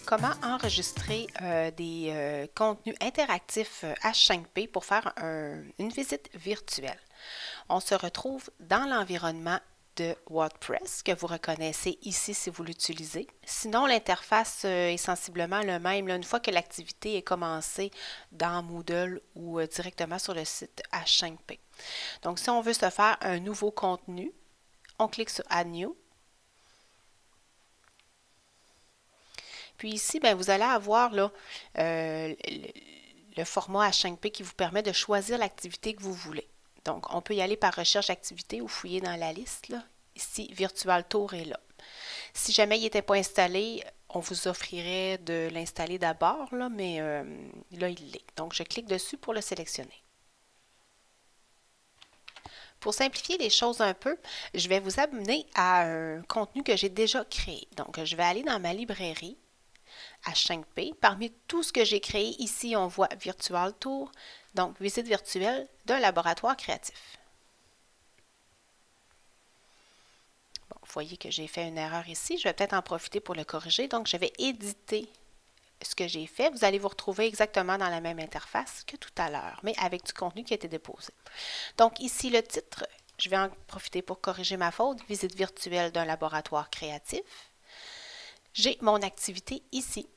Comment enregistrer des contenus interactifs H5P pour faire une visite virtuelle. On se retrouve dans l'environnement de WordPress que vous reconnaissez ici si vous l'utilisez. Sinon, l'interface est sensiblement le même là, une fois que l'activité est commencée dans Moodle ou directement sur le site H5P. Donc, si on veut se faire un nouveau contenu, on clique sur Add New. Puis ici, bien, vous allez avoir là, le format H5P qui vous permet de choisir l'activité que vous voulez. Donc, on peut y aller par recherche d'activité ou fouiller dans la liste. Là. Ici, Virtual Tour est là. Si jamais il n'était pas installé, on vous offrirait de l'installer d'abord, là, mais là, il l'est. Donc, je clique dessus pour le sélectionner. Pour simplifier les choses un peu, je vais vous amener à un contenu que j'ai déjà créé. Donc, je vais aller dans ma librairie H5P. Parmi tout ce que j'ai créé ici, on voit Virtual Tour, donc visite virtuelle d'un laboratoire créatif. Bon, vous voyez que j'ai fait une erreur ici. Je vais peut-être en profiter pour le corriger. Donc, je vais éditer ce que j'ai fait. Vous allez vous retrouver exactement dans la même interface que tout à l'heure, mais avec du contenu qui a été déposé. Donc, ici, le titre, je vais en profiter pour corriger ma faute. Visite virtuelle d'un laboratoire créatif. J'ai mon activité ici.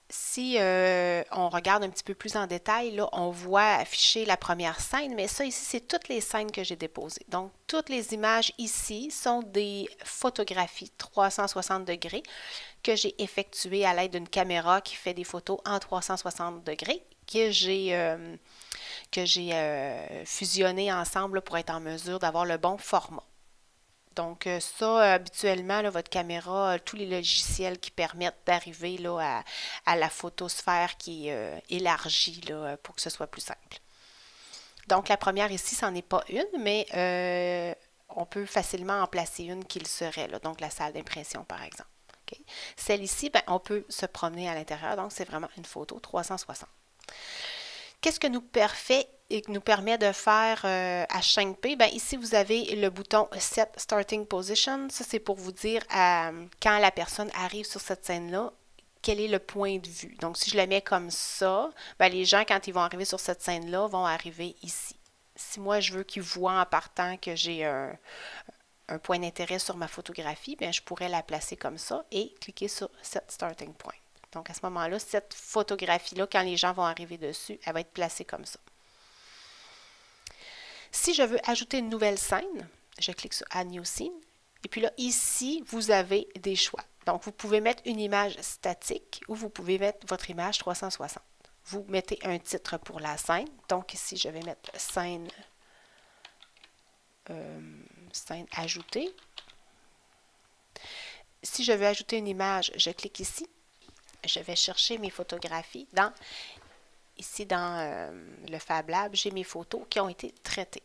Si on regarde un petit peu plus en détail, là, on voit afficher la première scène, mais ça ici, c'est toutes les scènes que j'ai déposées. Donc, toutes les images ici sont des photographies 360 degrés que j'ai effectuées à l'aide d'une caméra qui fait des photos en 360 degrés que j'ai fusionnées ensemble pour être en mesure d'avoir le bon format. Donc ça, habituellement, là, votre caméra, tous les logiciels qui permettent d'arriver à la photosphère qui est élargie là, pour que ce soit plus simple. Donc la première ici, c'en est pas une, mais on peut facilement en placer une qui le serait, là, donc la salle d'impression par exemple. Okay. Celle ici, ben, on peut se promener à l'intérieur, donc c'est vraiment une photo 360. Qu'est-ce que nous permet de faire H5P? Bien, ici, vous avez le bouton Set Starting Position. Ça, c'est pour vous dire quand la personne arrive sur cette scène-là, quel est le point de vue. Donc, si je le mets comme ça, bien, les gens, quand ils vont arriver sur cette scène-là, vont arriver ici. Si moi, je veux qu'ils voient en partant que j'ai un point d'intérêt sur ma photographie, bien, je pourrais la placer comme ça et cliquer sur Set Starting Point. Donc, à ce moment-là, cette photographie-là, quand les gens vont arriver dessus, elle va être placée comme ça. Si je veux ajouter une nouvelle scène, je clique sur Add New Scene. Et puis là, ici, vous avez des choix. Donc, vous pouvez mettre une image statique ou vous pouvez mettre votre image 360. Vous mettez un titre pour la scène. Donc, ici, je vais mettre scène ajoutée. Si je veux ajouter une image, je clique ici. Je vais chercher mes photographies. Ici, dans le Fab Lab, j'ai mes photos qui ont été traitées.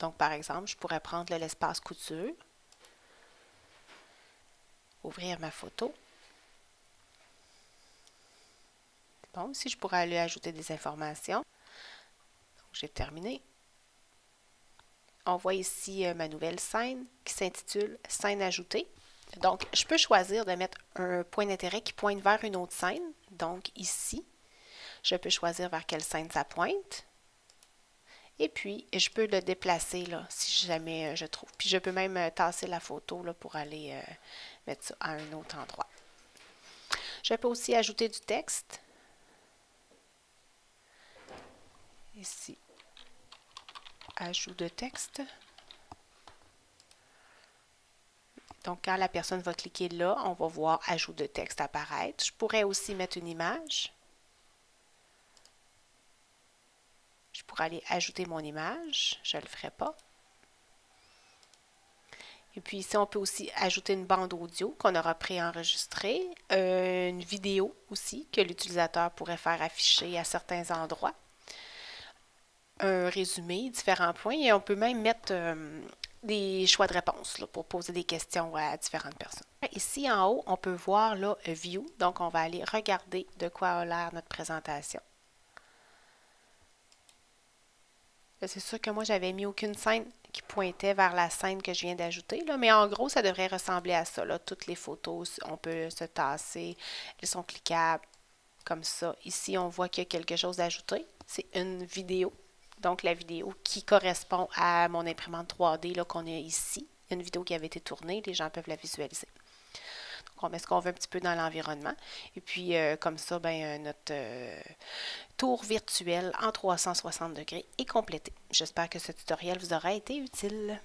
Donc, par exemple, je pourrais prendre l'espace couture, ouvrir ma photo. Bon, ici, je pourrais aller ajouter des informations. Donc, j'ai terminé. On voit ici ma nouvelle scène qui s'intitule « Scène ajoutée ». Donc, je peux choisir de mettre un point d'intérêt qui pointe vers une autre scène. Donc, ici, je peux choisir vers quelle scène ça pointe. Et puis, je peux le déplacer là, si jamais je trouve. Puis, je peux même tasser la photo là, pour aller mettre ça à un autre endroit. Je peux aussi ajouter du texte. Ici, ajout de texte. Donc, quand la personne va cliquer là, on va voir ajout de texte apparaître. Je pourrais aussi mettre une image. Je pourrais aller ajouter mon image. Je ne le ferai pas. Et puis ici, on peut aussi ajouter une bande audio qu'on aura préenregistrée, une vidéo aussi que l'utilisateur pourrait faire afficher à certains endroits, un résumé, différents points, et on peut même mettre des choix de réponse là, pour poser des questions à différentes personnes. Ici, en haut, on peut voir là, View, donc on va aller regarder de quoi a l'air notre présentation. C'est sûr que moi, j'avais mis aucune scène qui pointait vers la scène que je viens d'ajouter, là. Mais en gros, ça devrait ressembler à ça, là. Toutes les photos, on peut se tasser, elles sont cliquables comme ça. Ici, on voit qu'il y a quelque chose d'ajouté. C'est une vidéo. Donc, la vidéo qui correspond à mon imprimante 3D qu'on a ici. Une vidéo qui avait été tournée, les gens peuvent la visualiser. Donc, on met ce qu'on veut un petit peu dans l'environnement. Et puis, comme ça, ben, notre tour virtuel en 360 degrés est complété. J'espère que ce tutoriel vous aura été utile.